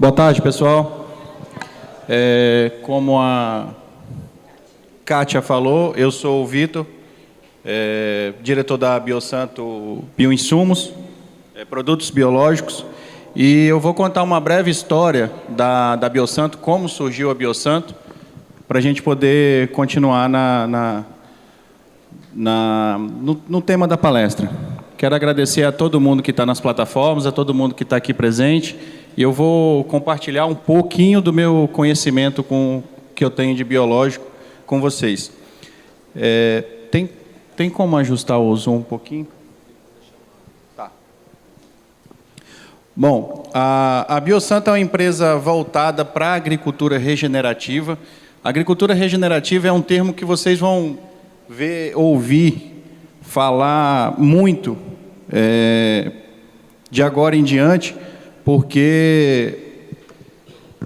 Boa tarde, pessoal. Como a Kátia falou, eu sou o Vitor, diretor da Biosanto Bioinsumos, Produtos Biológicos, e eu vou contar uma breve história da Biosanto, como surgiu a Biosanto, para a gente poder continuar no tema da palestra. Quero agradecer a todo mundo que está nas plataformas, a todo mundo que está aqui presente, e eu vou compartilhar um pouquinho do meu conhecimento que eu tenho de biológico com vocês. Tem como ajustar o zoom um pouquinho? Tá. Bom, a Biosanto é uma empresa voltada para a agricultura regenerativa. A agricultura regenerativa é um termo que vocês vão ouvir falar muito de agora em diante, porque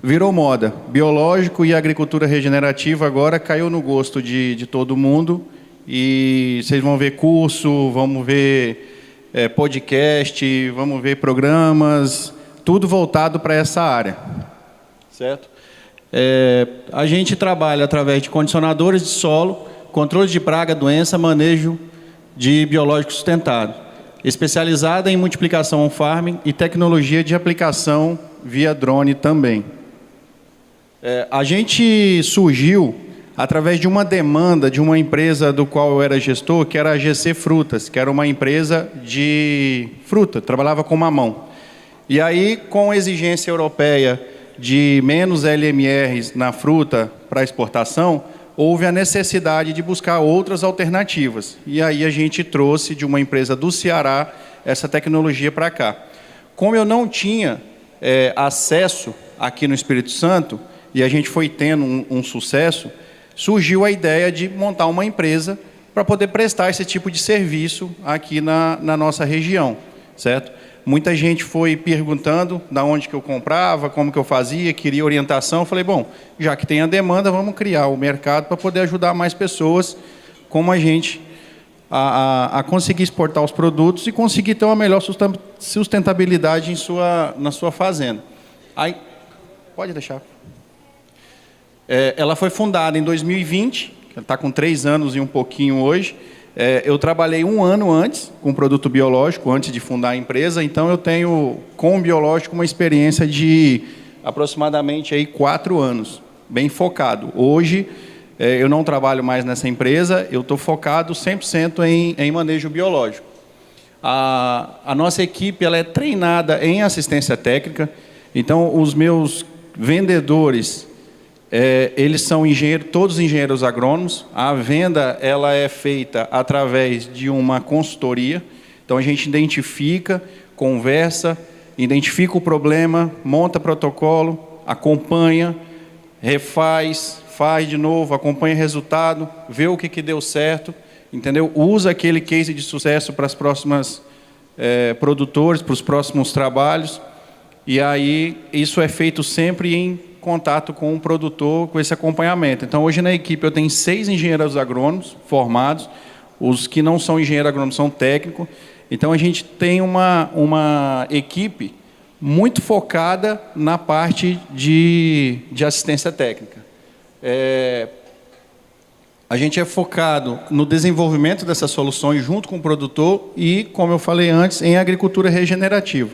virou moda. Biológico e agricultura regenerativa agora caiu no gosto de todo mundo, e vocês vão ver curso, vamos ver podcast, vamos ver programas, tudo voltado para essa área, certo? A gente trabalha através de condicionadores de solo, controle de praga, doença, manejo de biológico sustentado, especializada em multiplicação on-farm e tecnologia de aplicação via drone também. A gente surgiu através de uma demanda de uma empresa do qual eu era gestor, que era a GC Frutas, que era uma empresa de fruta, trabalhava com mamão. E aí, com a exigência europeia de menos LMRs na fruta para exportação, houve a necessidade de buscar outras alternativas. E aí a gente trouxe de uma empresa do Ceará essa tecnologia para cá. Como eu não tinha acesso aqui no Espírito Santo, e a gente foi tendo um sucesso, surgiu a ideia de montar uma empresa para poder prestar esse tipo de serviço aqui na nossa região, certo? Muita gente foi perguntando de onde que eu comprava, como que eu fazia, queria orientação. Eu falei, bom, já que tem a demanda, vamos criar o mercado para poder ajudar mais pessoas como a gente a conseguir exportar os produtos e conseguir ter uma melhor sustentabilidade na sua fazenda. Aí, pode deixar. Ela foi fundada em 2020, está com 3 anos e um pouquinho hoje. Eu trabalhei 1 ano antes com produto biológico, antes de fundar a empresa, então eu tenho, com o biológico, uma experiência de aproximadamente 4 anos, bem focado. Hoje, eu não trabalho mais nessa empresa, eu estou focado 100% em manejo biológico. A nossa equipe ela é treinada em assistência técnica, então os meus vendedores... eles são todos engenheiros agrônomos. A venda ela é feita através de uma consultoria. Então, a gente identifica, conversa, identifica o problema, monta protocolo, acompanha, refaz, faz de novo, acompanha resultado, vê o que deu certo, entendeu? Usa aquele case de sucesso para as próximas produtores, para os próximos trabalhos. E aí, isso é feito sempre em contato com o produtor, com esse acompanhamento. Então, hoje na equipe eu tenho 6 engenheiros agrônomos formados, os que não são engenheiros agrônomos são técnicos. Então, a gente tem uma equipe muito focada na parte de assistência técnica. A gente é focado no desenvolvimento dessas soluções junto com o produtor e, como eu falei antes, em agricultura regenerativa.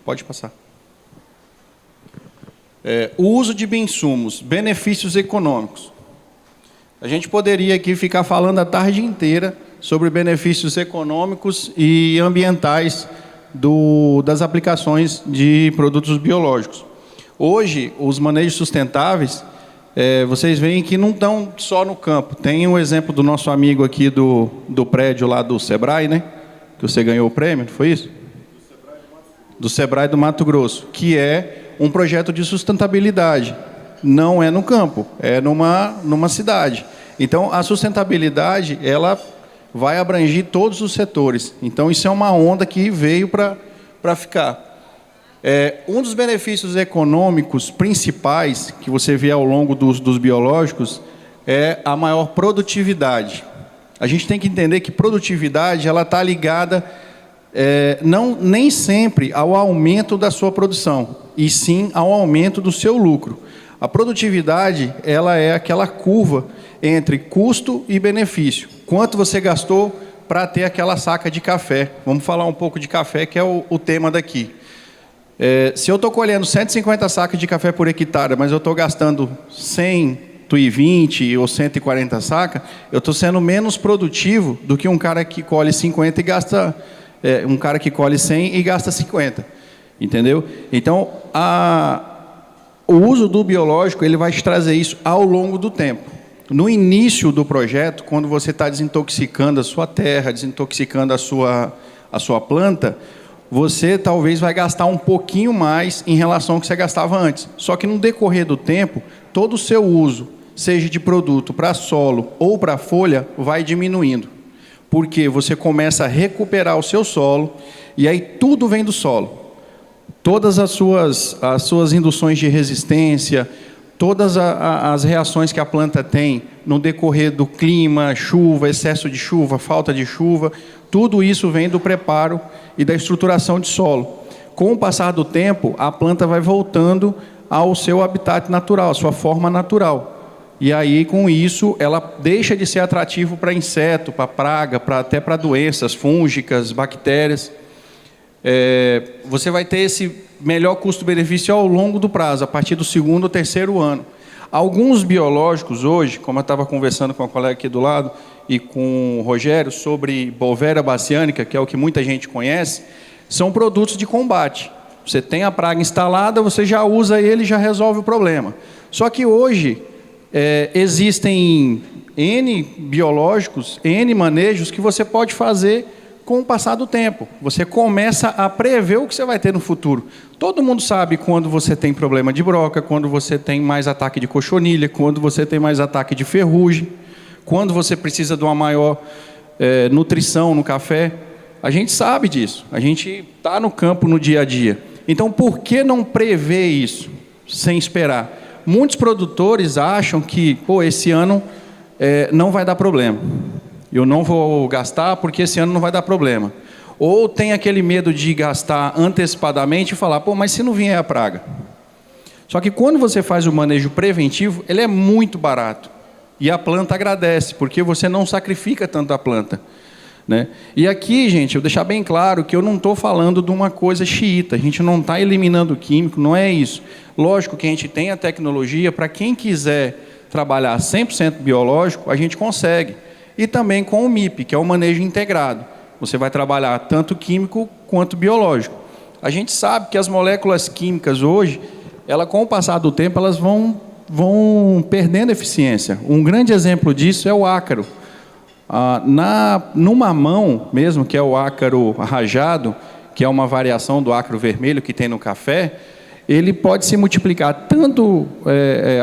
Pode passar. O uso de bioinsumos, benefícios econômicos. A gente poderia aqui ficar falando a tarde inteira sobre benefícios econômicos e ambientais das aplicações de produtos biológicos. Hoje, os manejos sustentáveis, vocês veem que não estão só no campo. Tem um exemplo do nosso amigo aqui do prédio lá do Sebrae, né? Que você ganhou o prêmio, foi isso? Do Sebrae do Mato Grosso, que é um projeto de sustentabilidade. Não é no campo, é numa cidade. Então, a sustentabilidade ela vai abranger todos os setores. Então, isso é uma onda que veio para ficar. Um dos benefícios econômicos principais que você vê ao longo dos biológicos é a maior produtividade. A gente tem que entender que produtividade ela está ligada nem sempre ao aumento da sua produção, e sim ao aumento do seu lucro. A produtividade, ela é aquela curva entre custo e benefício. Quanto você gastou para ter aquela saca de café? Vamos falar um pouco de café, que é o tema daqui. Se eu estou colhendo 150 sacas de café por hectare, mas eu estou gastando 120 ou 140 sacas, eu estou sendo menos produtivo do que um cara que colhe 50 e gasta... um cara que colhe 100 e gasta 50. Entendeu? Então, o uso do biológico, ele vai te trazer isso ao longo do tempo. No início do projeto, quando você está desintoxicando a sua terra, desintoxicando a sua planta, você talvez vai gastar um pouquinho mais em relação ao que você gastava antes. Só que no decorrer do tempo, todo o seu uso, seja de produto para solo ou para folha, vai diminuindo. Porque você começa a recuperar o seu solo, e aí tudo vem do solo. Todas as suas induções de resistência, todas as reações que a planta tem no decorrer do clima, chuva, excesso de chuva, falta de chuva, tudo isso vem do preparo e da estruturação de solo. Com o passar do tempo, a planta vai voltando ao seu habitat natural, à sua forma natural. E aí, com isso, ela deixa de ser atrativo para inseto, para praga, até para doenças fúngicas, bactérias. Você vai ter esse melhor custo-benefício ao longo do prazo, a partir do segundo ou terceiro ano. Alguns biológicos hoje, como eu estava conversando com a colega aqui do lado e com o Rogério, sobre Bovéria bacianica, que é o que muita gente conhece, são produtos de combate. Você tem a praga instalada, você já usa ele e já resolve o problema. Só que hoje existem N biológicos, N manejos que você pode fazer com o passar do tempo. Você começa a prever o que você vai ter no futuro. Todo mundo sabe quando você tem problema de broca, quando você tem mais ataque de cochonilha, quando você tem mais ataque de ferrugem, quando você precisa de uma maior nutrição no café. A gente sabe disso. A gente está no campo no dia a dia. Então, por que não prever isso sem esperar? Muitos produtores acham que, esse ano não vai dar problema. Eu não vou gastar porque esse ano não vai dar problema. Ou tem aquele medo de gastar antecipadamente e falar, mas se não vier a praga. Só que quando você faz o manejo preventivo, ele é muito barato. E a planta agradece, porque você não sacrifica tanto a planta. Né? E aqui, gente, eu deixar bem claro que eu não estou falando de uma coisa xiita. A gente não está eliminando o químico, não é isso. Lógico que a gente tem a tecnologia, para quem quiser trabalhar 100% biológico, a gente consegue. E também com o MIP, que é o manejo integrado. Você vai trabalhar tanto químico quanto biológico. A gente sabe que as moléculas químicas hoje, com o passar do tempo, elas vão perdendo eficiência. Um grande exemplo disso é o ácaro. No mamão mesmo, que é o ácaro rajado, que é uma variação do ácaro vermelho que tem no café, ele pode se multiplicar, tanto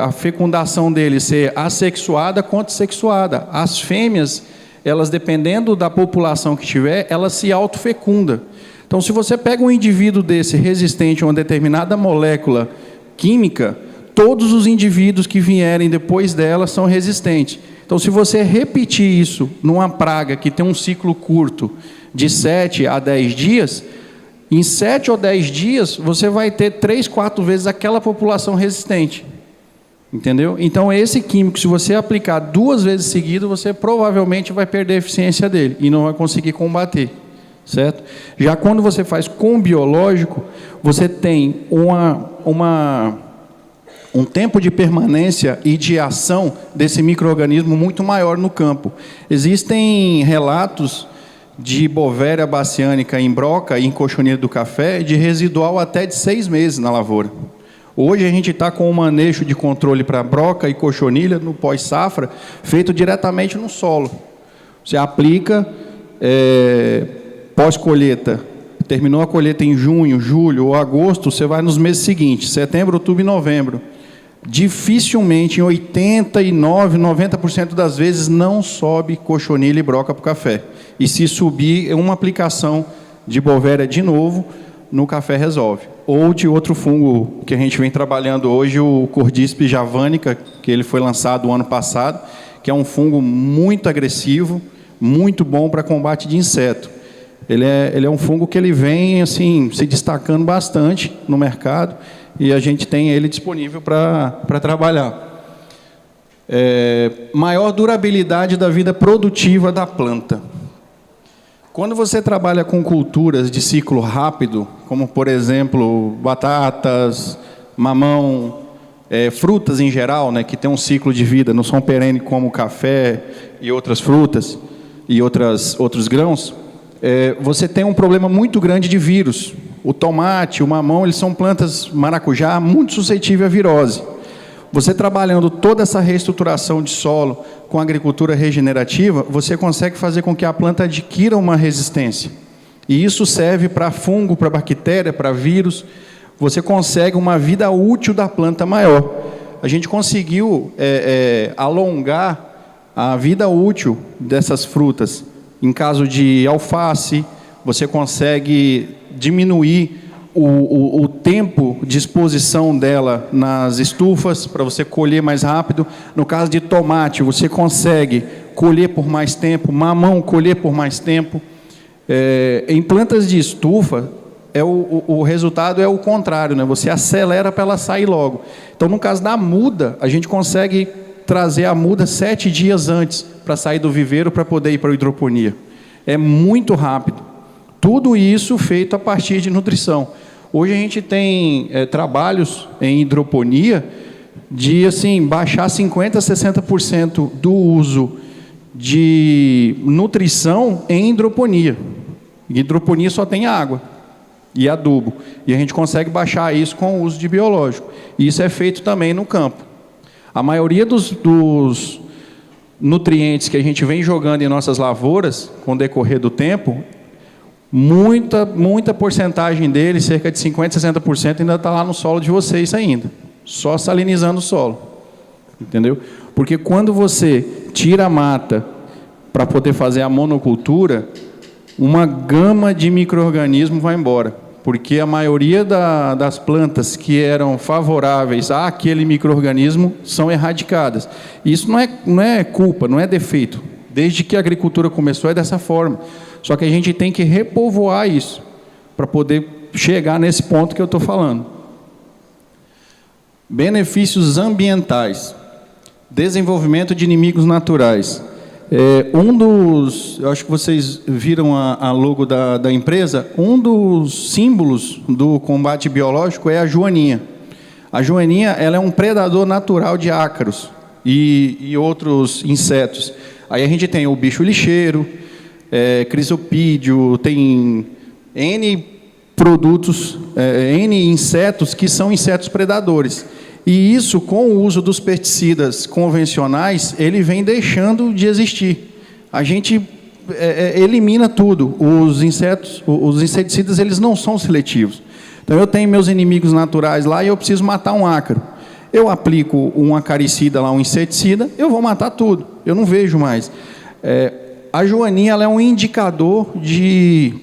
a fecundação dele ser assexuada quanto sexuada. As fêmeas, elas dependendo da população que tiver, elas se autofecundam. Então, se você pega um indivíduo desse resistente a uma determinada molécula química, todos os indivíduos que vierem depois dela são resistentes. Então, se você repetir isso numa praga que tem um ciclo curto de 7 a 10 dias, em 7 ou 10 dias, você vai ter 3, 4 vezes aquela população resistente. Entendeu? Então, esse químico, se você aplicar 2 vezes seguidas, você provavelmente vai perder a eficiência dele e não vai conseguir combater. Certo? Já quando você faz com biológico, você tem um tempo de permanência e de ação desse micro-organismo muito maior no campo. Existem relatos de Bovéria bacianica em broca e em cochonilha do café de residual até de 6 meses na lavoura. Hoje a gente está com um manejo de controle para broca e cochonilha no pós-safra, feito diretamente no solo. Você aplica pós-colheita, terminou a colheita em junho, julho ou agosto, você vai nos meses seguintes, setembro, outubro e novembro. Dificilmente, em 89%, 90% das vezes, não sobe cochonilha e broca para o café. E se subir, uma aplicação de Bovéria de novo, no café resolve. Ou de outro fungo que a gente vem trabalhando hoje, o Cordyceps javanica, que ele foi lançado o ano passado, que é um fungo muito agressivo, muito bom para combate de inseto. Ele é um fungo que ele vem assim, se destacando bastante no mercado e a gente tem ele disponível para trabalhar. Maior durabilidade da vida produtiva da planta. Quando você trabalha com culturas de ciclo rápido, como, por exemplo, batatas, mamão, frutas em geral, né, que tem um ciclo de vida, não são perenes como café e outras frutas e outros grãos, você tem um problema muito grande de vírus. O tomate, o mamão, eles são plantas maracujá muito suscetíveis à virose. Você trabalhando toda essa reestruturação de solo com agricultura regenerativa, você consegue fazer com que a planta adquira uma resistência. E isso serve para fungo, para bactéria, para vírus. Você consegue uma vida útil da planta maior. A gente conseguiu alongar a vida útil dessas frutas. Em caso de alface, você consegue diminuir o tempo de exposição dela nas estufas, para você colher mais rápido. No caso de tomate, você consegue colher por mais tempo, mamão colher por mais tempo. Em plantas de estufa, o resultado é o contrário, né? Você acelera para ela sair logo. Então, no caso da muda, a gente consegue trazer a muda 7 dias antes para sair do viveiro para poder ir para a hidroponia. É muito rápido. Tudo isso feito a partir de nutrição. Hoje a gente tem trabalhos em hidroponia de assim, baixar 50% a 60% do uso de nutrição em hidroponia. Hidroponia só tem água e adubo. E a gente consegue baixar isso com o uso de biológico. E isso é feito também no campo. A maioria dos nutrientes que a gente vem jogando em nossas lavouras, com o decorrer do tempo, muita porcentagem deles, cerca de 50%, 60%, ainda está lá no solo de vocês ainda. Só salinizando o solo. Entendeu? Porque quando você tira a mata para poder fazer a monocultura, uma gama de micro-organismos vai embora. Porque a maioria das plantas que eram favoráveis àquele micro-organismo são erradicadas. Isso não é culpa, não é defeito. Desde que a agricultura começou é dessa forma. Só que a gente tem que repovoar isso para poder chegar nesse ponto que eu estou falando. Benefícios ambientais. Desenvolvimento de inimigos naturais. Eu acho que vocês viram a logo da empresa, um dos símbolos do combate biológico é a joaninha. A joaninha, ela é um predador natural de ácaros e outros insetos. Aí a gente tem o bicho lixeiro, crisopídeo, tem N produtos, N insetos que são insetos predadores. E isso, com o uso dos pesticidas convencionais, ele vem deixando de existir. A gente elimina tudo. Os inseticidas, eles não são seletivos. Então, eu tenho meus inimigos naturais lá e eu preciso matar um ácaro. Eu aplico um acaricida lá, um inseticida, eu vou matar tudo. Eu não vejo mais. A joaninha, ela é um indicador de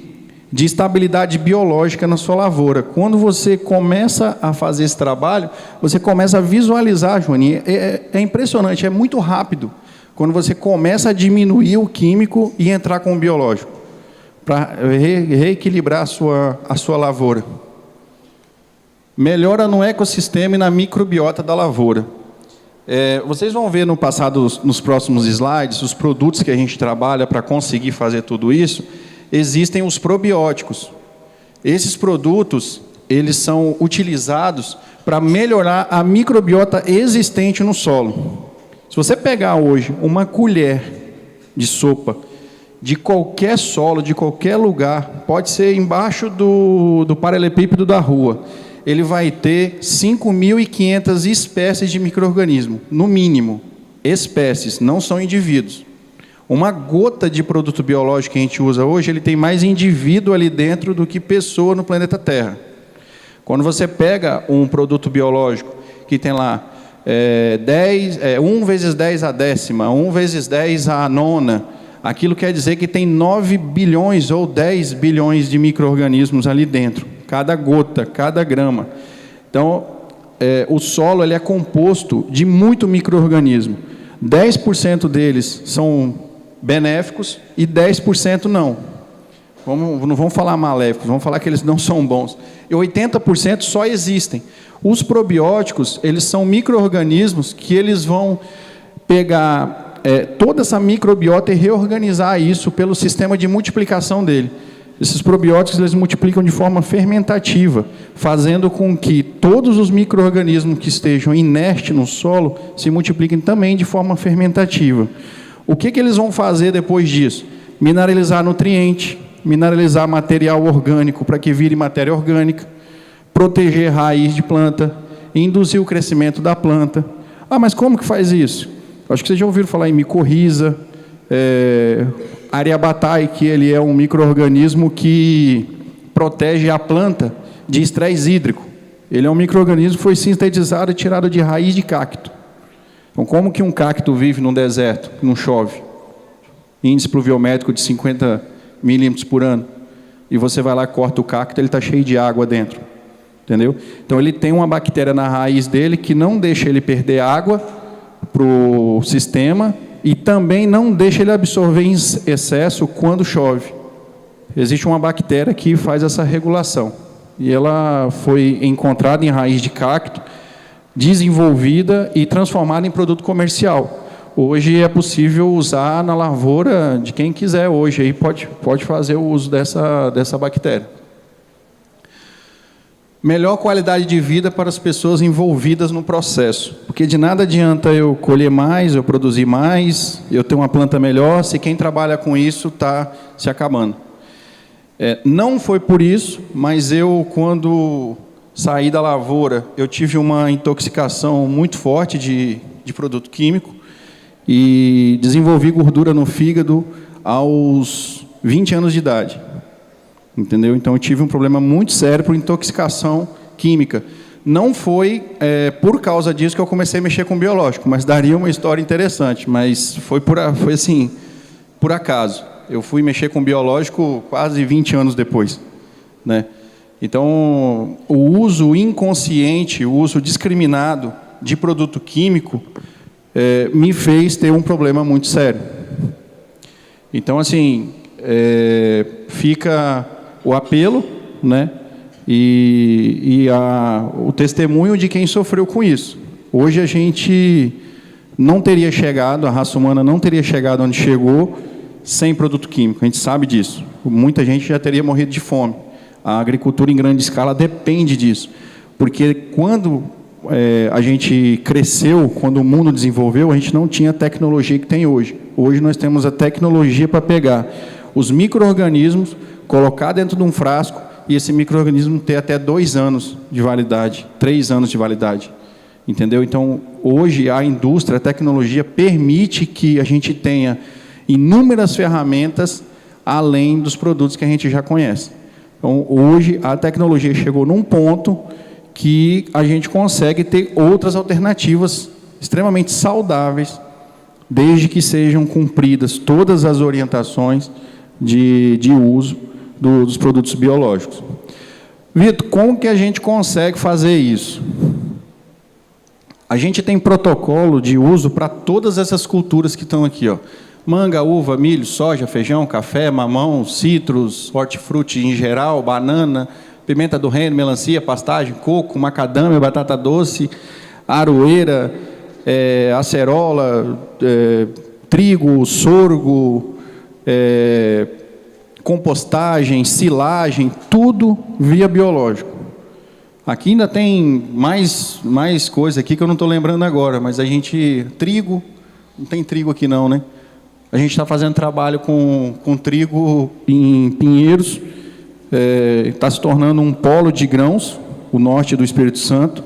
estabilidade biológica na sua lavoura. Quando você começa a fazer esse trabalho, você começa a visualizar a joaninha. É impressionante, é muito rápido. Quando você começa a diminuir o químico e entrar com o biológico, para reequilibrar a sua lavoura. Melhora no ecossistema e na microbiota da lavoura. Vocês vão ver nos próximos slides, os produtos que a gente trabalha para conseguir fazer tudo isso. Existem os probióticos. Esses produtos, eles são utilizados para melhorar a microbiota existente no solo. Se você pegar hoje uma colher de sopa de qualquer solo, de qualquer lugar, pode ser embaixo do paralelepípedo da rua, ele vai ter 5.500 espécies de micro-organismo, no mínimo. Espécies, não são indivíduos. Uma gota de produto biológico que a gente usa hoje, ele tem mais indivíduo ali dentro do que pessoa no planeta Terra. Quando você pega um produto biológico que tem lá 1 vezes 10 a décima, 1 vezes 10 a nona, aquilo quer dizer que tem 9 bilhões ou 10 bilhões de micro-organismos ali dentro. Cada gota, cada grama. Então, o solo ele é composto de muito micro-organismo. 10% deles são benéficos e 10% não. não vamos falar maléficos, vamos falar que eles não são bons. E 80% só existem. Os probióticos, eles são micro-organismos que eles vão pegar toda essa microbiota e reorganizar isso pelo sistema de multiplicação dele. Esses probióticos, eles multiplicam de forma fermentativa, fazendo com que todos os micro-organismos que estejam inertes no solo se multipliquem também de forma fermentativa. O que eles vão fazer depois disso? Mineralizar nutriente, mineralizar material orgânico para que vire matéria orgânica, proteger raiz de planta, induzir o crescimento da planta. Ah, mas como que faz isso? Acho que vocês já ouviram falar em micorriza, Ariabatai, que ele é um micro-organismo que protege a planta de estresse hídrico. Ele é um micro-organismo que foi sintetizado e tirado de raiz de cacto. Então, como que um cacto vive num deserto, que não chove? Índice pluviométrico de 50 milímetros por ano. E você vai lá, corta o cacto, ele está cheio de água dentro. Entendeu? Então, ele tem uma bactéria na raiz dele que não deixa ele perder água para o sistema e também não deixa ele absorver em excesso quando chove. Existe uma bactéria que faz essa regulação. E ela foi encontrada em raiz de cacto, desenvolvida e transformada em produto comercial. Hoje é possível usar na lavoura de quem quiser hoje, aí pode fazer o uso dessa bactéria. Melhor qualidade de vida para as pessoas envolvidas no processo, porque de nada adianta eu colher mais, eu produzir mais, eu ter uma planta melhor, se quem trabalha com isso está se acabando. Não foi por isso, mas eu, quando saí da lavoura, eu tive uma intoxicação muito forte de produto químico e desenvolvi gordura no fígado aos 20 anos de idade. Entendeu? Então, eu tive um problema muito sério por intoxicação química. Não foi por causa disso que eu comecei a mexer com biológico, mas daria uma história interessante, mas foi assim, por acaso. Eu fui mexer com biológico quase 20 anos depois, né? Então, o uso inconsciente, o uso discriminado de produto químico me fez ter um problema muito sério. Então, assim, fica o apelo, né? E o testemunho de quem sofreu com isso. Hoje a gente não teria chegado, a raça humana não teria chegado onde chegou sem produto químico, a gente sabe disso. Muita gente já teria morrido de fome. A agricultura em grande escala depende disso, porque quando a gente cresceu, quando o mundo desenvolveu, a gente não tinha a tecnologia que tem hoje. Hoje nós temos a tecnologia para pegar os micro-organismos, colocar dentro de um frasco e esse micro-organismo ter até 2 anos de validade, 3 anos de validade. Entendeu? Então, hoje a indústria, a tecnologia permite que a gente tenha inúmeras ferramentas além dos produtos que a gente já conhece. Então, hoje a tecnologia chegou num ponto que a gente consegue ter outras alternativas extremamente saudáveis, desde que sejam cumpridas todas as orientações de uso dos produtos biológicos. Vitor, como que a gente consegue fazer isso? A gente tem protocolo de uso para todas essas culturas que estão aqui, ó. Manga, uva, milho, soja, feijão, café, mamão, citros, hortifruti em geral, banana, pimenta do reino, melancia, pastagem, coco, macadâmia, batata doce, aroeira, acerola, trigo, sorgo, compostagem, silagem, tudo via biológico. Aqui ainda tem mais coisa aqui que eu não estou lembrando agora, mas a gente... Trigo, não tem trigo aqui não, né? A gente está fazendo trabalho com trigo em Pinheiros, está se tornando um polo de grãos, o norte do Espírito Santo.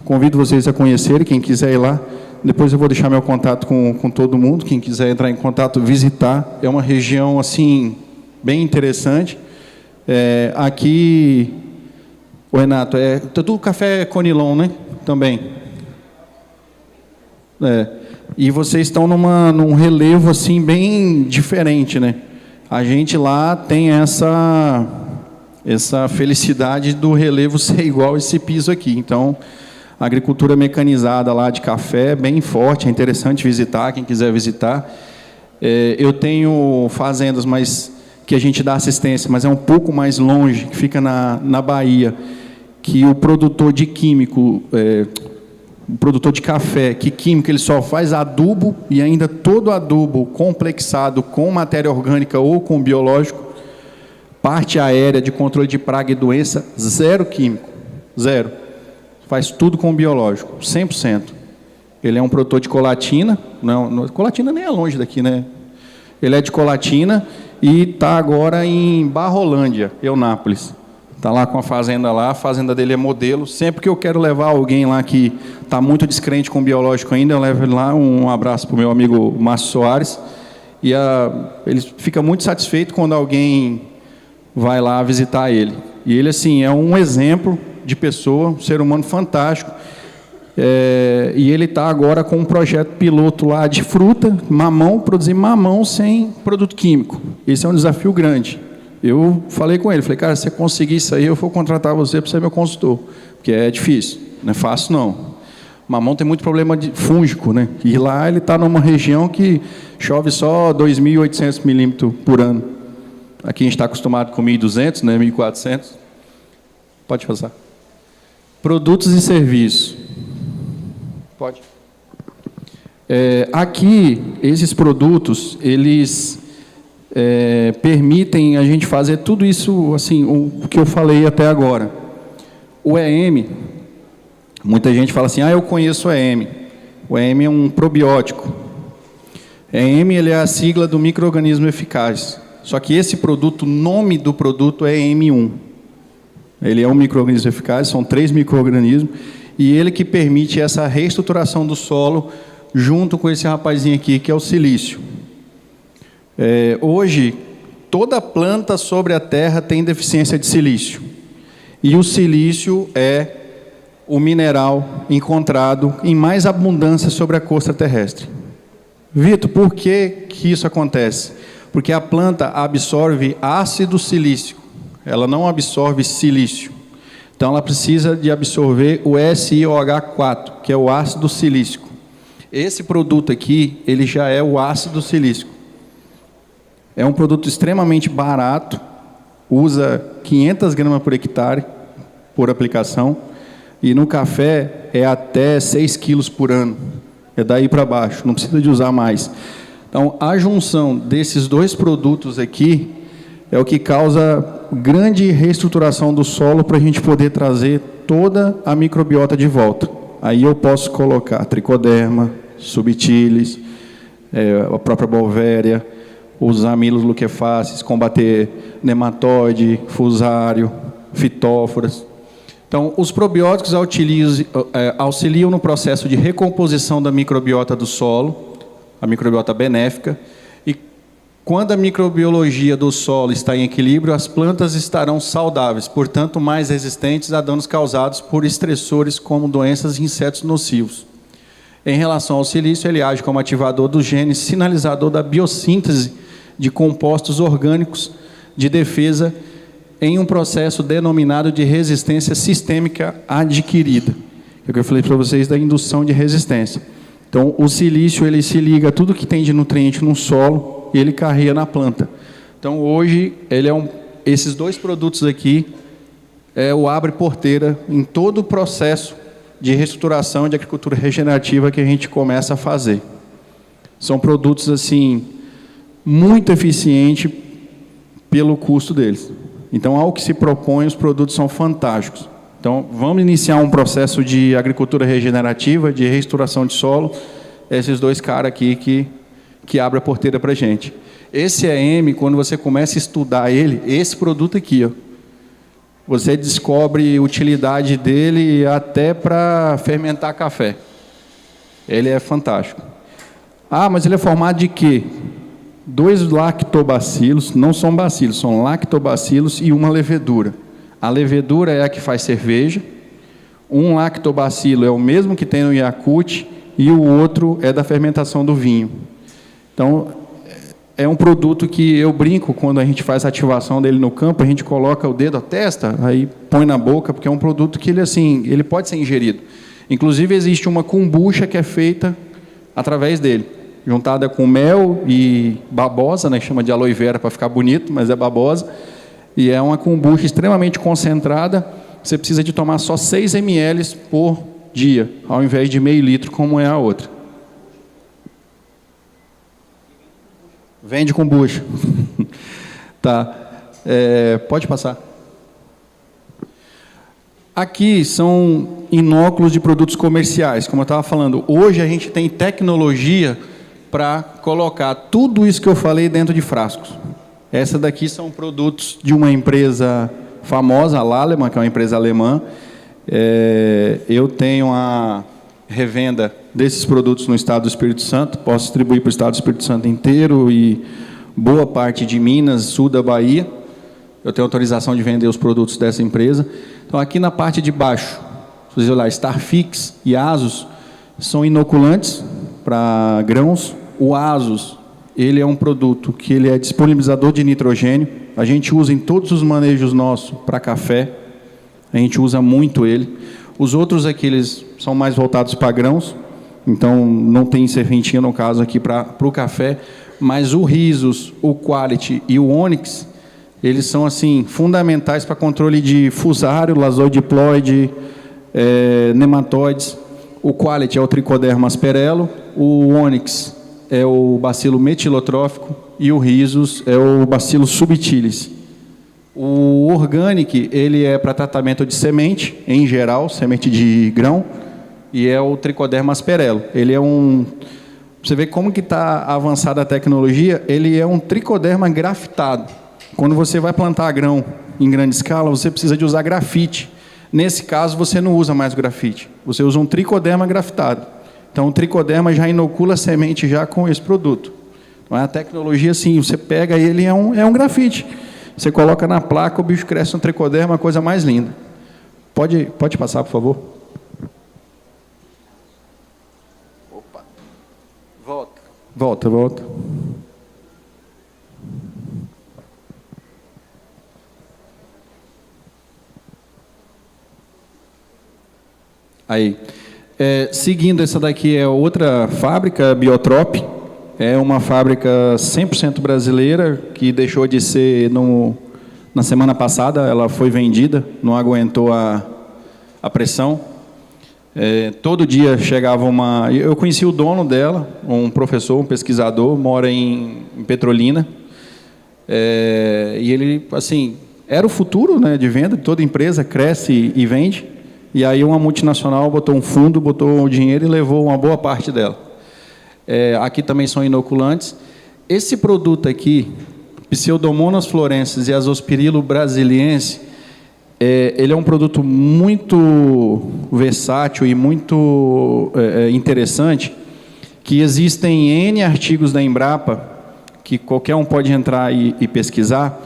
Convido vocês a conhecerem, quem quiser ir lá. Depois eu vou deixar meu contato com todo mundo, quem quiser entrar em contato, visitar. É uma região, assim, bem interessante. Aqui, o Renato, tudo café Conilon, né? Também. E vocês estão num relevo assim bem diferente, né? A gente lá tem essa felicidade do relevo ser igual esse piso aqui. Então, a agricultura mecanizada lá de café é bem forte, é interessante visitar, quem quiser visitar. Eu tenho fazendas, mas que a gente dá assistência, mas é um pouco mais longe, que fica na Bahia, que o produtor de químico, o produtor de café, que químico ele só faz adubo, e ainda todo adubo complexado com matéria orgânica ou com biológico, parte aérea de controle de praga e doença, zero químico, zero. Faz tudo com biológico, 100%. Ele é um produtor de Colatina, não, Colatina nem é longe daqui, né? Ele é de Colatina e está agora em Barrolândia, Eunápolis. Está lá com a fazenda lá, a fazenda dele é modelo. Sempre que eu quero levar alguém lá que está muito descrente com biológico ainda, eu levo ele lá. Um abraço para o meu amigo Márcio Soares. E ele fica muito satisfeito quando alguém vai lá visitar ele. E ele, assim, é um exemplo de pessoa, um ser humano fantástico. E ele está agora com um projeto piloto lá de fruta, mamão, produzir mamão sem produto químico. Esse é um desafio grande. Eu falei com ele, falei, cara, se você conseguir isso aí, eu vou contratar você para ser meu consultor, porque é difícil, não é fácil não. Mamão tem muito problema de fúngico, né? E lá ele está numa região que chove só 2.800 milímetros por ano. Aqui a gente está acostumado com 1.200, né? 1.400. Pode passar. Produtos e serviços. Pode. Aqui, esses produtos, eles permitem a gente fazer tudo isso, assim, o que eu falei até agora. O EM, muita gente fala assim, eu conheço o EM. O EM é um probiótico. EM, ele é a sigla do micro-organismo eficaz. Só que esse produto, o nome do produto é EM1. Ele é um micro-organismo eficaz, são 3 micro-organismos, e ele que permite essa reestruturação do solo junto com esse rapazinho aqui, que é o silício. Hoje, toda planta sobre a terra tem deficiência de silício. E o silício é o mineral encontrado em mais abundância sobre a crosta terrestre. Vitor, por que isso acontece? Porque a planta absorve ácido silícico, ela não absorve silício. Então, ela precisa de absorver o SiOH4, que é o ácido silícico. Esse produto aqui, ele já é o ácido silícico. É um produto extremamente barato, usa 500 gramas por hectare por aplicação, e no café é até 6 quilos por ano. É daí para baixo, não precisa de usar mais. Então, a junção desses dois produtos aqui é o que causa grande reestruturação do solo para a gente poder trazer toda a microbiota de volta. Aí eu posso colocar tricoderma, subtilis, a própria Beauveria, os amilos luquefaces, combater nematóide, fusário, fitóforas. Então, os probióticos auxiliam no processo de recomposição da microbiota do solo, a microbiota benéfica, e quando a microbiologia do solo está em equilíbrio, as plantas estarão saudáveis, portanto, mais resistentes a danos causados por estressores como doenças e insetos nocivos. Em relação ao silício, ele age como ativador dos genes, sinalizador da biossíntese de compostos orgânicos de defesa em um processo denominado de resistência sistêmica adquirida. É o que eu falei para vocês da indução de resistência. Então, o silício, ele se liga a tudo que tem de nutriente no solo e ele carrega na planta. Então, hoje, ele esses dois produtos aqui é o abre-porteira em todo o processo de reestruturação de agricultura regenerativa que a gente começa a fazer. São produtos, assim, muito eficientes pelo custo deles. Então, ao que se propõe, os produtos são fantásticos. Então, vamos iniciar um processo de agricultura regenerativa, de reestruturação de solo, esses dois caras aqui que abrem a porteira para a gente. Esse EM, quando você começa a estudar ele, esse produto aqui, você descobre utilidade dele até para fermentar café. Ele é fantástico. Mas ele é formado de quê? 2 lactobacilos, não são bacilos, são lactobacilos e uma levedura. A levedura é a que faz cerveja, um lactobacilo é o mesmo que tem no Yakult e o outro é da fermentação do vinho. Então, é um produto que eu brinco quando a gente faz a ativação dele no campo, a gente coloca o dedo, a testa, aí põe na boca, porque é um produto que ele pode ser ingerido. Inclusive, existe uma kombucha que é feita através dele. juntada com mel e babosa, né? Chama de aloe vera para ficar bonito, mas é babosa. E é uma kombucha extremamente concentrada. Você precisa de tomar só 6 ml por dia, ao invés de meio litro, como é a outra. Vende kombucha. Tá. Pode passar. Aqui são inóculos de produtos comerciais, como eu estava falando. Hoje a gente tem tecnologia para colocar tudo isso que eu falei dentro de frascos. Essa daqui são produtos de uma empresa famosa, a Lallemand, que é uma empresa alemã. Eu tenho a revenda desses produtos no estado do Espírito Santo, posso distribuir para o estado do Espírito Santo inteiro e boa parte de Minas, sul da Bahia. Eu tenho autorização de vender os produtos dessa empresa. Então, aqui na parte de baixo, se você olhar, Starfix e Asus são inoculantes para grãos. O Asus, ele é um produto que ele é disponibilizador de nitrogênio. A gente usa em todos os manejos nossos para café. A gente usa muito ele. Os outros aqui, eles são mais voltados para grãos. Então, não tem serventia, no caso, aqui para o café. Mas o Rhizus, o Quality e o Onyx, eles são assim fundamentais para controle de fusário, lazodiploide, nematóides. O Quality é o Trichoderma asperello, o Onyx é o bacilo metilotrófico e o Rhizus é o bacilo subtilis. O Organic, ele é para tratamento de semente, em geral, semente de grão, e é o Trichoderma asperello. Ele é um... Você vê como que está avançada a tecnologia, ele é um tricoderma grafitado. Quando você vai plantar grão em grande escala, você precisa de usar grafite. Nesse caso, você não usa mais grafite. Você usa um tricoderma grafitado. Então, o tricoderma já inocula a semente já com esse produto. Então, a tecnologia, assim, você pega ele, é um grafite. Você coloca na placa, o bicho cresce um tricoderma, a coisa mais linda. Pode passar, por favor? Opa. Volta. Aí, seguindo, essa daqui é outra fábrica, Biotrop, é uma fábrica 100% brasileira, que deixou de ser, na semana passada, ela foi vendida, não aguentou a pressão. Todo dia chegava uma... Eu conheci o dono dela, um professor, um pesquisador, mora em Petrolina, e ele, assim, era o futuro, né, de venda, toda empresa cresce e vende. E aí uma multinacional botou um fundo, botou o dinheiro e levou uma boa parte dela. Aqui também são inoculantes. Esse produto aqui, Pseudomonas florensis e Azospirillum brasiliense, ele é um produto muito versátil e muito interessante, que existem N artigos da Embrapa, que qualquer um pode entrar e pesquisar.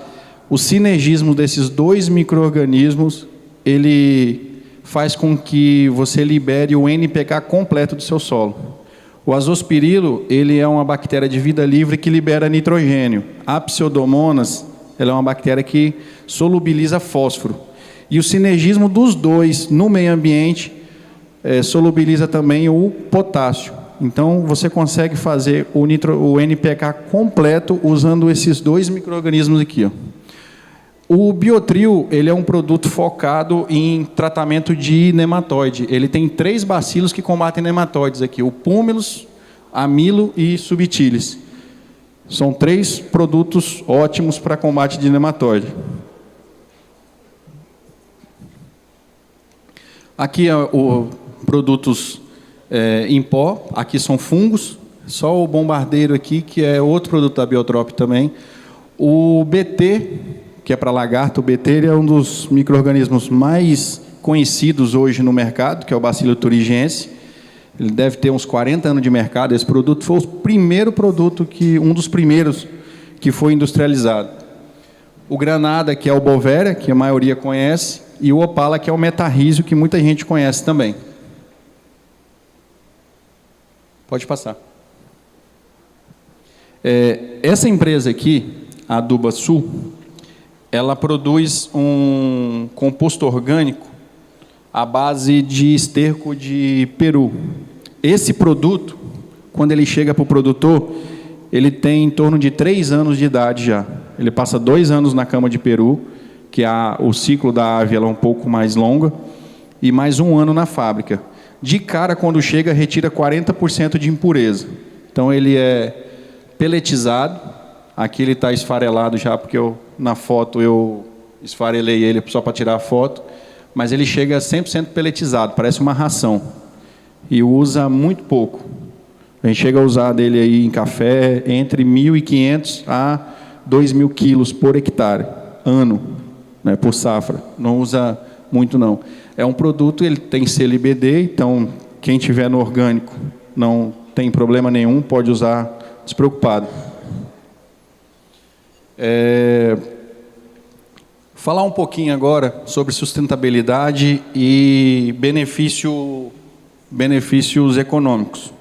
O sinergismo desses 2 micro-organismos, ele faz com que você libere o NPK completo do seu solo. O azospirilo, ele é uma bactéria de vida livre que libera nitrogênio. A Pseudomonas, ela é uma bactéria que solubiliza fósforo. E o sinergismo dos dois no meio ambiente solubiliza também o potássio. Então, você consegue fazer o NPK completo usando esses 2 micro-organismos aqui, ó. O Biotril, ele é um produto focado em tratamento de nematóide. Ele tem 3 bacilos que combatem nematóides aqui, o Púmilus, Amilo e Subtilis. São 3 produtos ótimos para combate de nematóide. Aqui produtos em pó, aqui são fungos, só o bombardeiro aqui, que é outro produto da Biotrop também. O BT, que é para lagarto, o BT ele é um dos micro-organismos mais conhecidos hoje no mercado, que é o Bacillus thuringiense. Ele deve ter uns 40 anos de mercado. Esse produto foi o primeiro produto, um dos primeiros que foi industrializado. O Granada, que é o Bovéria, que a maioria conhece, e o Opala, que é o Metarrhizio, que muita gente conhece também. Pode passar. Essa empresa aqui, a Aduba Sul, ela produz um composto orgânico à base de esterco de peru. Esse produto, quando ele chega para o produtor, ele tem em torno de 3 anos de idade já. Ele passa 2 anos na cama de peru, que o ciclo da ave ela é um pouco mais longa, e mais 1 ano na fábrica. De cara, quando chega, retira 40% de impureza. Então, ele é peletizado. Aqui ele está esfarelado já, porque na foto eu esfarelei ele só para tirar a foto. Mas ele chega 100% peletizado, parece uma ração. E usa muito pouco. A gente chega a usar dele aí em café entre 1.500 a 2.000 quilos por hectare, ano, né, por safra. Não usa muito, não. É um produto, ele tem selo IBD, então quem tiver no orgânico não tem problema nenhum, pode usar despreocupado. Falar um pouquinho agora sobre sustentabilidade e benefícios econômicos.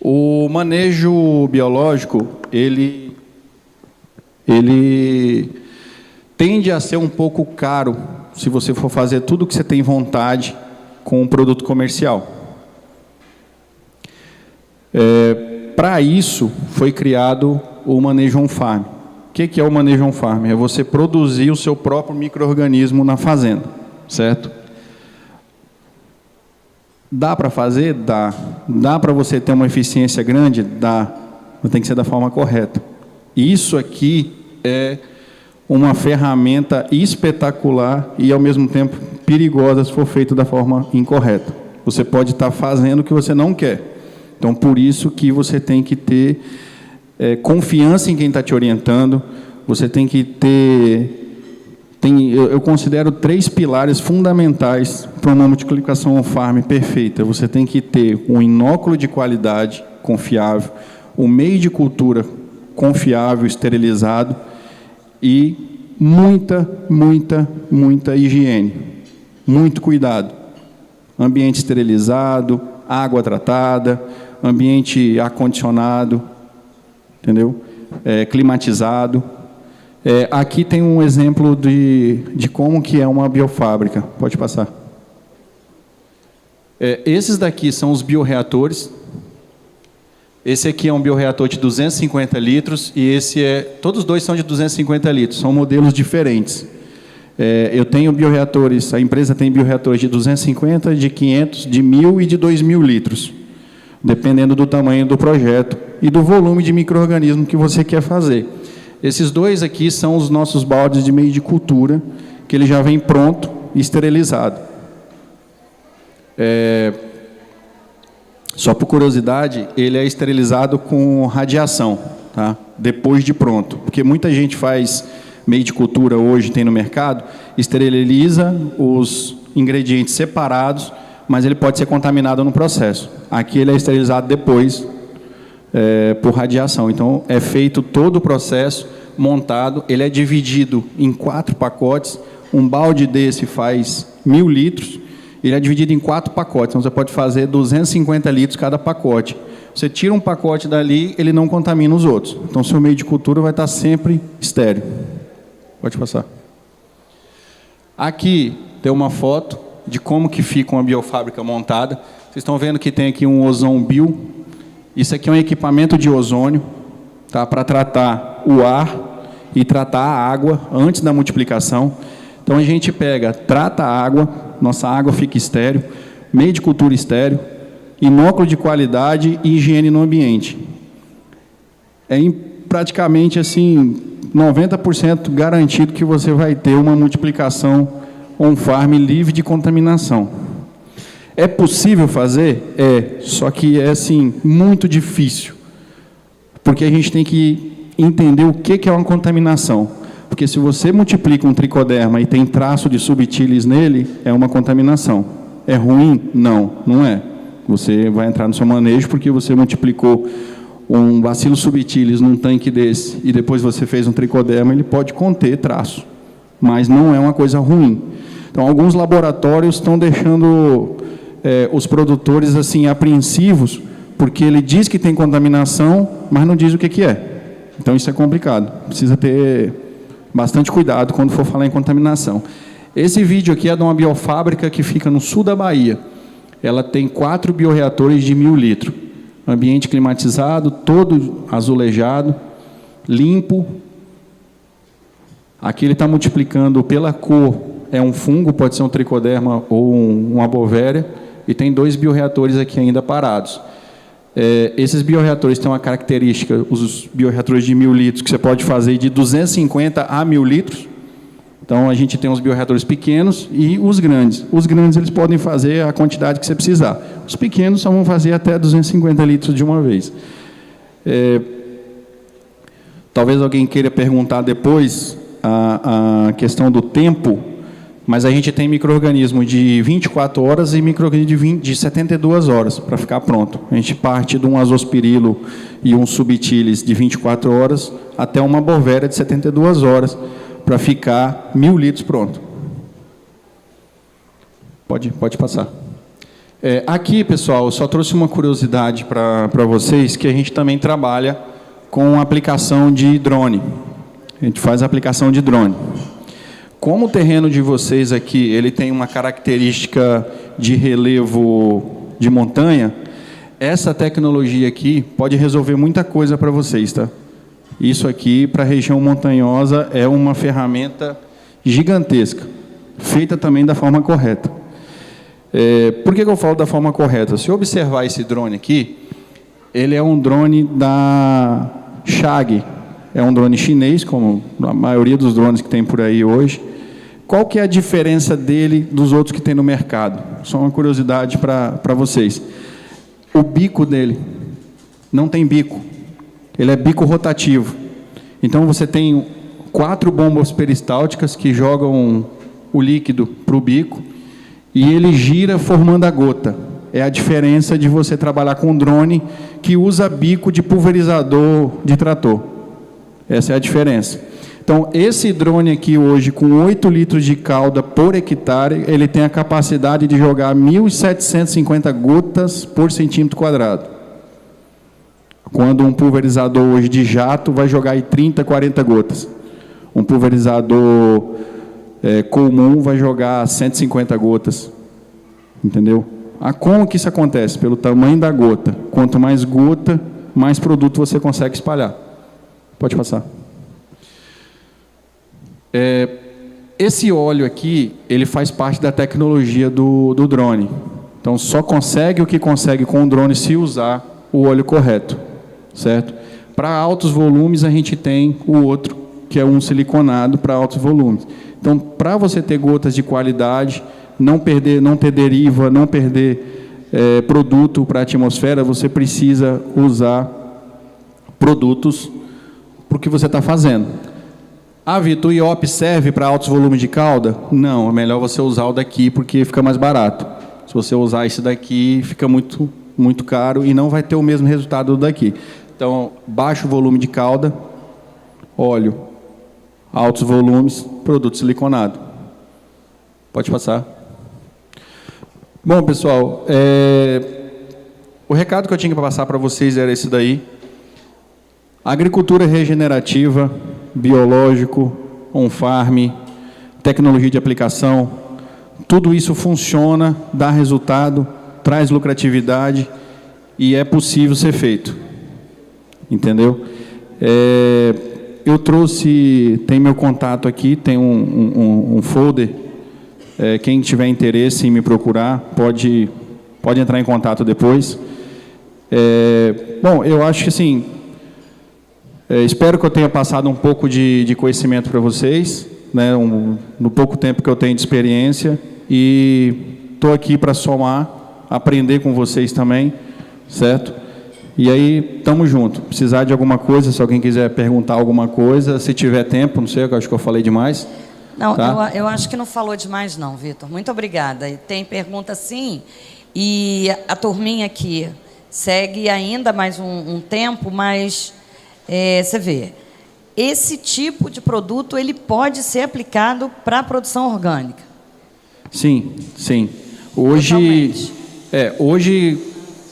O manejo biológico, ele tende a ser um pouco caro se você for fazer tudo o que você tem vontade com um produto comercial. Para isso, foi criado o manejo on-farm. O que é o manejo on-farm? É você produzir o seu próprio micro-organismo na fazenda, certo? Dá para fazer? Dá. Dá para você ter uma eficiência grande? Dá. Mas tem que ser da forma correta. Isso aqui é uma ferramenta espetacular e, ao mesmo tempo, perigosa se for feito da forma incorreta. Você pode estar fazendo o que você não quer. Então, por isso que você tem que ter confiança em quem está te orientando. Você tem que ter... eu considero 3 pilares fundamentais para uma multiplicação on-farm perfeita. Você tem que ter um inóculo de qualidade confiável, um meio de cultura confiável, esterilizado e muita higiene. Muito cuidado. Ambiente esterilizado, água tratada, ambiente ar-condicionado, entendeu? Climatizado. Aqui tem um exemplo de como que é uma biofábrica. Pode passar. Esses daqui são os bioreatores. Esse aqui é um bioreator de 250 litros e todos os dois são de 250 litros. São modelos diferentes. Eu tenho bioreatores, a empresa tem bioreatores de 250, de 500, de 1.000 e de 2.000 litros, dependendo do tamanho do projeto e do volume de micro-organismo que você quer fazer. Esses dois aqui são os nossos baldes de meio de cultura, que ele já vem pronto e esterilizado. Só por curiosidade, ele é esterilizado com radiação, tá? Depois de pronto. Porque muita gente faz meio de cultura hoje, tem no mercado, esteriliza os ingredientes separados, mas ele pode ser contaminado no processo. Aqui ele é esterilizado depois, por radiação. Então, é feito todo o processo, montado, ele é dividido em 4 pacotes, um balde desse faz 1.000 litros, ele é dividido em 4 pacotes, então você pode fazer 250 litros cada pacote. Você tira um pacote dali, ele não contamina os outros. Então, seu meio de cultura vai estar sempre estéril. Pode passar. Aqui tem uma foto de como que fica uma biofábrica montada. Vocês estão vendo que tem aqui um Ozon Bio. Isso aqui é um equipamento de ozônio, tá, para tratar o ar e tratar a água antes da multiplicação. Então, a gente trata a água, nossa água fica estéril, meio de cultura estéril, inóculo de qualidade e higiene no ambiente. Praticamente assim, 90% garantido que você vai ter uma multiplicação on-farm livre de contaminação. É possível fazer? Só que é assim, muito difícil. Porque a gente tem que entender o que é uma contaminação. Porque se você multiplica um tricoderma e tem traço de subtilis nele, é uma contaminação. É ruim? Não, não é. Você vai entrar no seu manejo porque você multiplicou um bacillus subtilis num tanque desse e depois você fez um tricoderma, ele pode conter traço, mas não é uma coisa ruim. Então, alguns laboratórios estão deixando os produtores assim apreensivos, porque ele diz que tem contaminação, mas não diz o que é. Então, isso é complicado. Precisa ter bastante cuidado quando for falar em contaminação. Esse vídeo aqui é de uma biofábrica que fica no sul da Bahia. Ela tem 4 bioreatores de 1.000 litros. ambiente climatizado, todo azulejado, limpo. Aqui ele está multiplicando pela cor, é um fungo, pode ser um tricoderma ou uma bovéria, e tem 2 bioreatores aqui ainda parados. Esses bioreatores têm uma característica, os bioreatores de 1.000 litros, que você pode fazer de 250 a 1.000 litros. Então, a gente tem os bioreatores pequenos e os grandes. Os grandes, eles podem fazer a quantidade que você precisar. Os pequenos só vão fazer até 250 litros de uma vez. Talvez alguém queira perguntar depois a questão do tempo, mas a gente tem micro-organismo de 24 horas e micro-organismo de 72 horas para ficar pronto. A gente parte de um azospirilo e um subtilis de 24 horas até uma bovéria de 72 horas, para ficar 1.000 litros pronto. Pode passar. Aqui, pessoal, eu só trouxe uma curiosidade para vocês, que a gente também trabalha com aplicação de drone. A gente faz aplicação de drone. Como o terreno de vocês aqui, ele tem uma característica de relevo de montanha, essa tecnologia aqui pode resolver muita coisa para vocês, tá? Isso aqui, para a região montanhosa, é uma ferramenta gigantesca, feita também da forma correta. Por que eu falo da forma correta? Se observar esse drone aqui, ele é um drone da Shag, é um drone chinês, como a maioria dos drones que tem por aí hoje. Qual que é a diferença dele dos outros que tem no mercado? Só uma curiosidade para vocês. O bico dele não tem bico. Ele é bico rotativo. Então, você tem 4 bombas peristálticas que jogam o líquido para o bico e ele gira formando a gota. É a diferença de você trabalhar com um drone que usa bico de pulverizador de trator. Essa é a diferença. Então, esse drone aqui hoje, com 8 litros de calda por hectare, ele tem a capacidade de jogar 1.750 gotas por centímetro quadrado. Quando um pulverizador hoje de jato vai jogar aí 30, 40 gotas. Um pulverizador comum vai jogar 150 gotas. Entendeu? Como que isso acontece? Pelo tamanho da gota. Quanto mais gota, mais produto você consegue espalhar. Pode passar. Esse óleo aqui, ele faz parte da tecnologia do drone. Então, só consegue o que consegue com o drone se usar o óleo correto. Certo? Para altos volumes, a gente tem o outro, que é um siliconado para altos volumes. Então, para você ter gotas de qualidade, não ter deriva, não perder produto para a atmosfera, você precisa usar produtos para o que você está fazendo. Vitor, o IOP serve para altos volumes de calda? Não, é melhor você usar o daqui, porque fica mais barato. Se você usar esse daqui, fica muito, muito caro e não vai ter o mesmo resultado do daqui. Então, baixo volume de calda, óleo, altos volumes, produto siliconado. Pode passar. Bom, pessoal, o recado que eu tinha para passar para vocês era esse daí. Agricultura regenerativa, biológico, on-farm, tecnologia de aplicação, tudo isso funciona, dá resultado, traz lucratividade e é possível ser feito. Entendeu? Eu trouxe, tem meu contato aqui, tem um folder. Quem tiver interesse em me procurar, pode entrar em contato depois. Bom, eu acho que assim, espero que eu tenha passado um pouco de conhecimento para vocês, né, no pouco tempo que eu tenho de experiência, e estou aqui para somar, aprender com vocês também, certo? E aí, estamos juntos. Precisar de alguma coisa, se alguém quiser perguntar alguma coisa, se tiver tempo, não sei, eu acho que eu falei demais. Não, tá? eu acho que não falou demais não, Vitor. Muito obrigada. Tem pergunta sim, e a turminha aqui segue ainda mais um tempo, mas você vê, esse tipo de produto ele pode ser aplicado para a produção orgânica. Sim, sim. Hoje,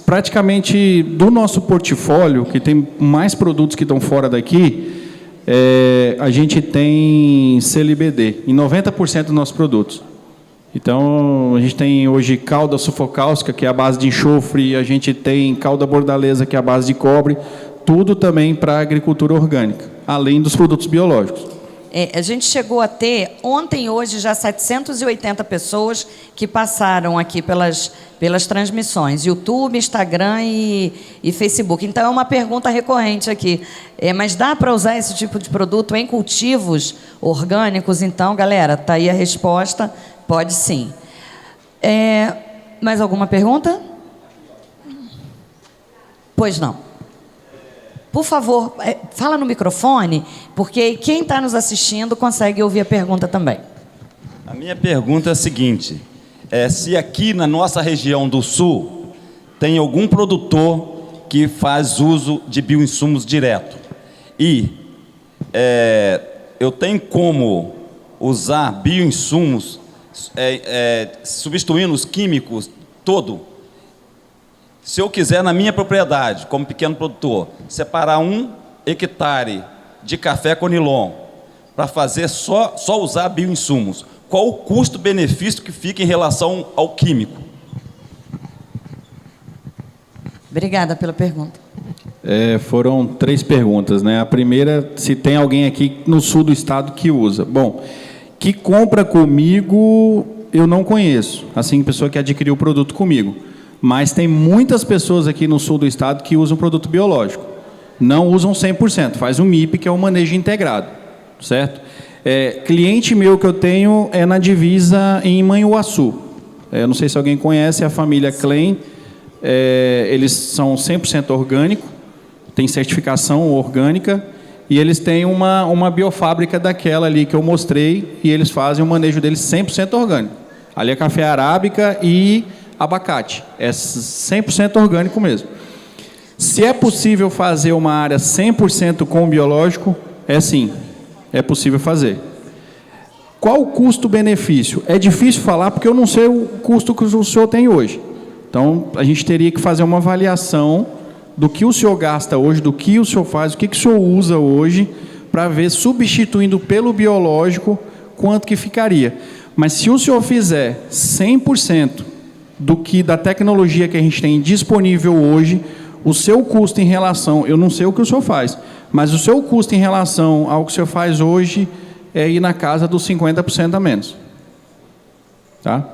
praticamente do nosso portfólio, que tem mais produtos que estão fora daqui, a gente tem CLBD em 90% dos nossos produtos. Então, a gente tem hoje calda sufocáustica, que é a base de enxofre, a gente tem calda bordaleza, que é a base de cobre, tudo também para a agricultura orgânica, além dos produtos biológicos. A gente chegou a ter, ontem e hoje, já 780 pessoas que passaram aqui pelas transmissões, YouTube, Instagram e Facebook. Então, é uma pergunta recorrente aqui. Mas dá para usar esse tipo de produto em cultivos orgânicos? Então, galera, está aí a resposta, pode sim. Mais alguma pergunta? Pois não. Por favor, fala no microfone, porque quem está nos assistindo consegue ouvir a pergunta também. A minha pergunta é a seguinte: se aqui na nossa região do Sul tem algum produtor que faz uso de bioinsumos direto e eu tenho como usar bioinsumos substituindo os químicos todo. Se eu quiser, na minha propriedade, como pequeno produtor, separar 1 hectare de café conilon para fazer só usar bioinsumos, qual o custo-benefício que fica em relação ao químico? Obrigada pela pergunta. Foram 3 perguntas, né? A primeira, se tem alguém aqui no sul do estado que usa. Bom, que compra comigo, eu não conheço. Assim, pessoa que adquiriu o produto comigo. Mas tem muitas pessoas aqui no sul do estado que usam produto biológico. Não usam 100%, faz um MIP, que é um manejo integrado, certo? Cliente meu que eu tenho é na divisa em Manhuaçu. Eu não sei se alguém conhece, a família Klein. Eles são 100% orgânico, tem certificação orgânica, e eles têm uma biofábrica daquela ali que eu mostrei, e eles fazem o manejo deles 100% orgânico. Ali é café arábica e abacate, é 100% orgânico mesmo. Se é possível fazer uma área 100% com biológico, sim, é possível fazer. Qual o custo-benefício? É difícil falar porque eu não sei o custo que o senhor tem hoje. Então, a gente teria que fazer uma avaliação do que o senhor gasta hoje, do que o senhor faz, o que o senhor usa hoje, para ver, substituindo pelo biológico, quanto que ficaria. Mas se o senhor fizer 100% da tecnologia que a gente tem disponível hoje, o seu custo em relação, eu não sei o que o senhor faz, mas o seu custo em relação ao que o senhor faz hoje é ir na casa dos 50% a menos. Tá?